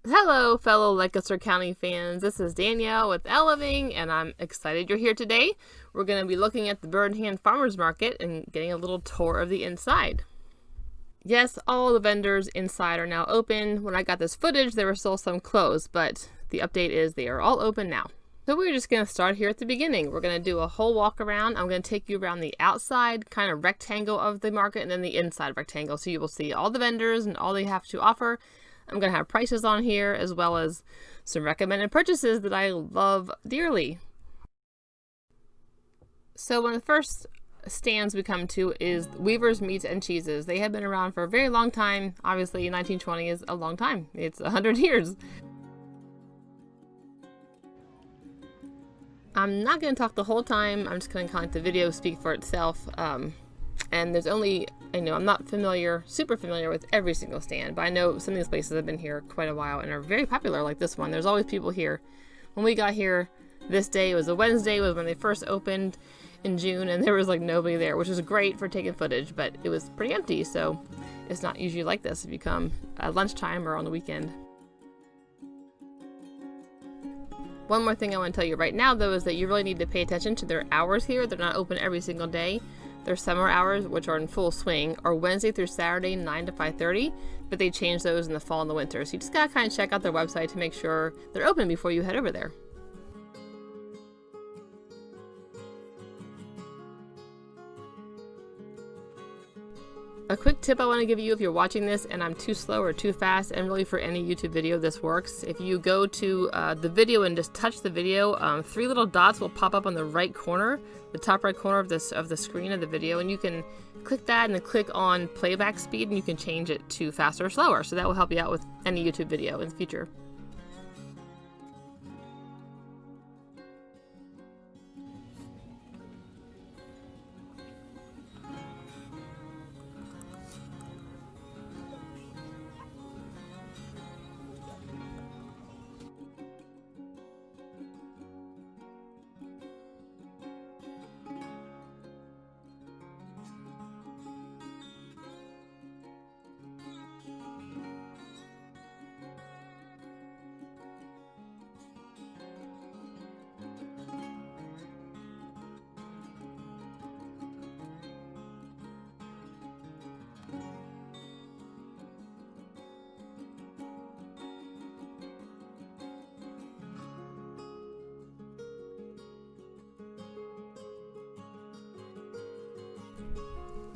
Hello, fellow Lancaster County fans. This is Danielle with Living, and I'm excited you're here today. We're going to be looking at the Bird in Hand Farmers Market and getting a little tour of the inside. Yes, all the vendors inside are now open. When I got this footage, there were still some closed, but the update is they are all open now. So we're just going to start here at the beginning. We're going to do a whole walk around. I'm going to take you around the outside kind of rectangle of the market and then the inside rectangle, so you will see all the vendors and all they have to offer. I'm going to have prices on here as well as some recommended purchases that I love dearly. So one of the first stands we come to is Weaver's Meats and Cheeses. They have been around for a very long time. Obviously 1920 is a long time. It's 100 years. I'm not going to talk the whole time. I'm just going to let the video speak for itself. And there's only, I'm not super familiar with every single stand, but I know some of these places have been here quite a while and are very popular, like this one. There's always people here. When we got here this day, it was a Wednesday, was when they first opened in June, and there was like nobody there, which was great for taking footage, but it was pretty empty, so it's not usually like this if you come at lunchtime or on the weekend. One more thing I want to tell you right now, though, is that you really need to pay attention to their hours here. They're not open every single day. Their summer hours, which are in full swing, are Wednesday through Saturday, 9 to 5:30, but they change those in the fall and the winter. So you just gotta kind of check out their website to make sure they're open before you head over there. A quick tip I want to give you if you're watching this and I'm too slow or too fast, and really for any YouTube video this works, if you go to the video and just touch the video, 3 little dots will pop up on the right corner, the top right corner of the screen of the video, and you can click that and then click on playback speed and you can change it to faster or slower. So that will help you out with any YouTube video in the future.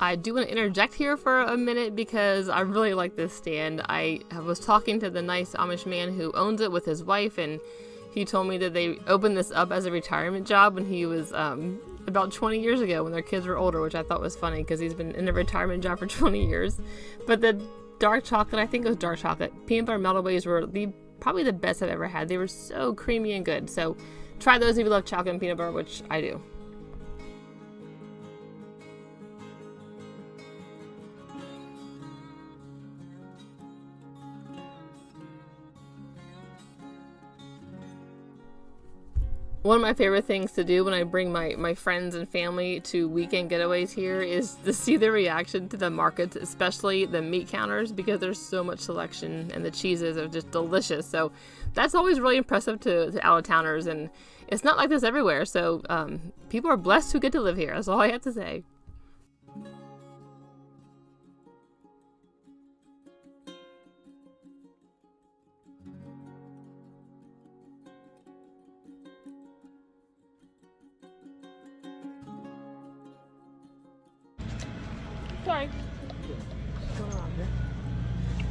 I do want to interject here for a minute because I really like this stand. I was talking to the nice Amish man who owns it with his wife, and he told me that they opened this up as a retirement job when he was about 20 years ago when their kids were older, which I thought was funny because he's been in a retirement job for 20 years. But the dark chocolate, I think it was dark chocolate, peanut butter meltaways were probably the best I've ever had. They were so creamy and good. So try those if you love chocolate and peanut butter, which I do. One of my favorite things to do when I bring my friends and family to weekend getaways here is to see their reaction to the markets, especially the meat counters, because there's so much selection and the cheeses are just delicious. So that's always really impressive to out-of-towners, and it's not like this everywhere. So people are blessed who get to live here. That's all I have to say. Sorry. What's going on here?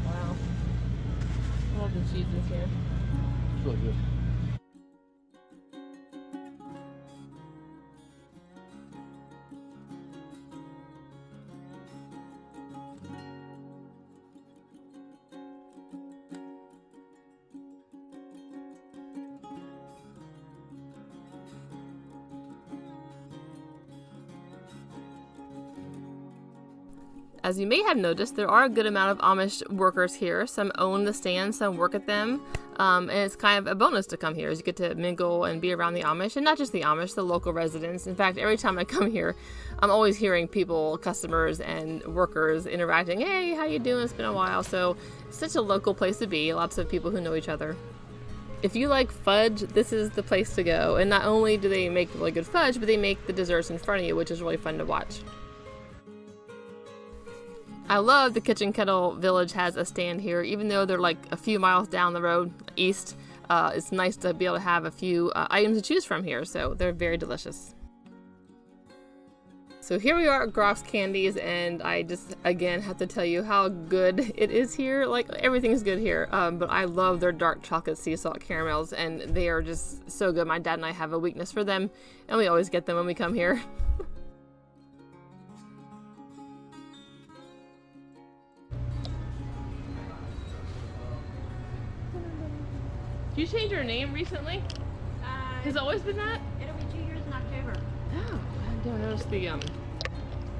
Wow. I love the cheeses here. It's really good. As you may have noticed, there are a good amount of Amish workers here. Some own the stands, some work at them, and it's kind of a bonus to come here, as you get to mingle and be around the Amish, and not just the Amish, the local residents. In fact, every time I come here, I'm always hearing people, customers and workers interacting. Hey, how you doing? It's been a while. So it's such a local place to be. Lots of people who know each other. If you like fudge, this is the place to go. And not only do they make really good fudge, but they make the desserts in front of you, which is really fun to watch. I love the Kitchen Kettle Village has a stand here, even though they're like a few miles down the road east. It's nice to be able to have a few items to choose from here, so they're very delicious. So here we are at Groff's Candies, and I just, again, have to tell you how good it is here. Like, everything's good here, but I love their dark chocolate sea salt caramels, and they are just so good. My dad and I have a weakness for them, and we always get them when we come here. Did you change your name recently? Has it always been that? It'll be 2 years in October. Oh, I never noticed the, I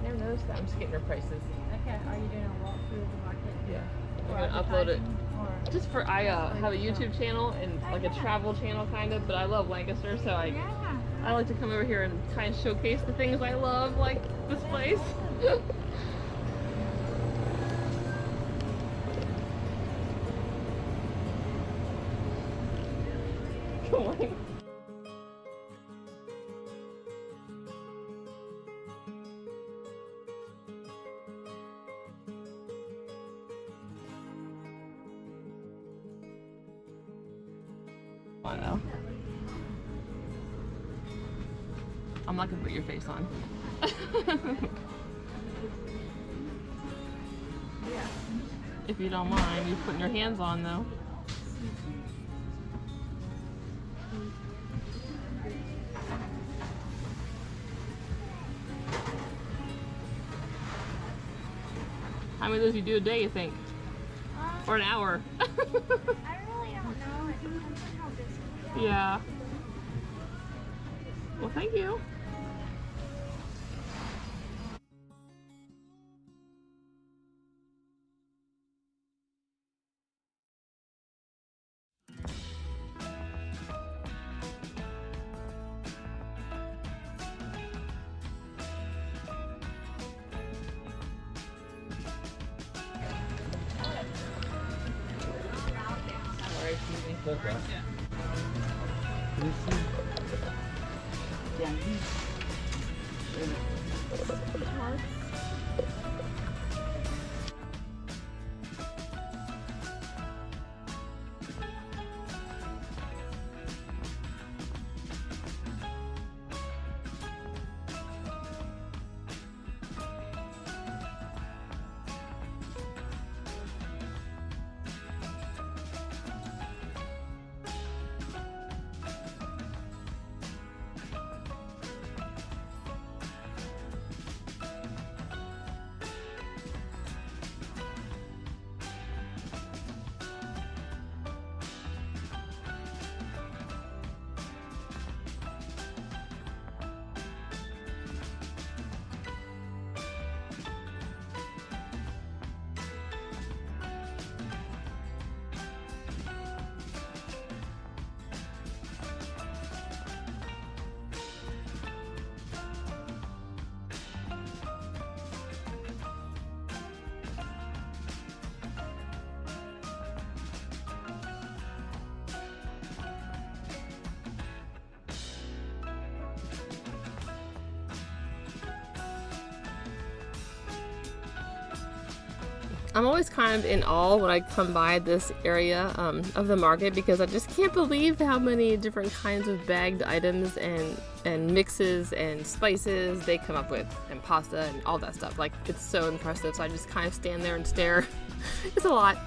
never noticed that. I'm just getting your prices. Okay, are you doing a walkthrough of the market? Yeah. Or I'm gonna upload it. or- Just for, I have a YouTube channel and like a travel channel kind of, but I love Lancaster, so Yeah. I like to come over here and kind of showcase the things I love, like this place. Come on. I know. I'm not gonna put your face on. If you don't mind, you putting your hands on though. How many of those you do a day, you think? Or an hour? I really don't know. It depends on how busy. Yeah. Well, thank you. Sorry, excuse me. Okay. I'm always kind of in awe when I come by this area of the market, because I just can't believe how many different kinds of bagged items and mixes and spices they come up with, and pasta and all that stuff. Like, it's so impressive. So I just kind of stand there and stare. It's a lot.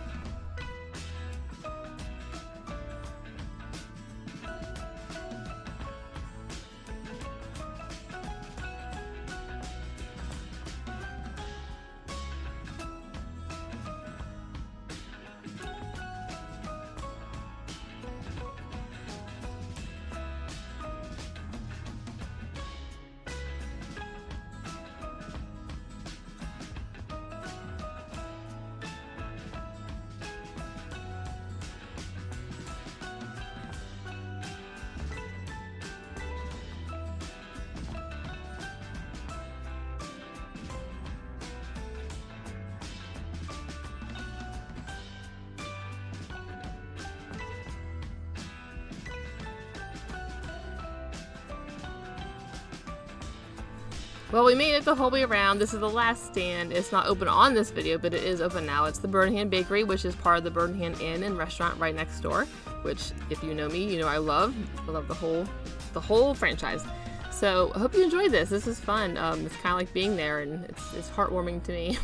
Well, we made it the whole way around. This is the last stand. It's not open on this video, but it is open now. It's the Bird in Hand Bakery, which is part of the Bird in Hand Inn and restaurant right next door, which, if you know me, you know I love. I love the whole franchise. So I hope you enjoyed this. This is fun. It's kind of like being there, and it's heartwarming to me.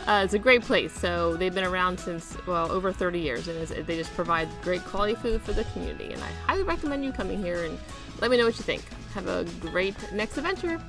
It's a great place. So they've been around since, well, over 30 years, and they just provide great quality food for the community. And I highly recommend you coming here and let me know what you think. Have a great next adventure.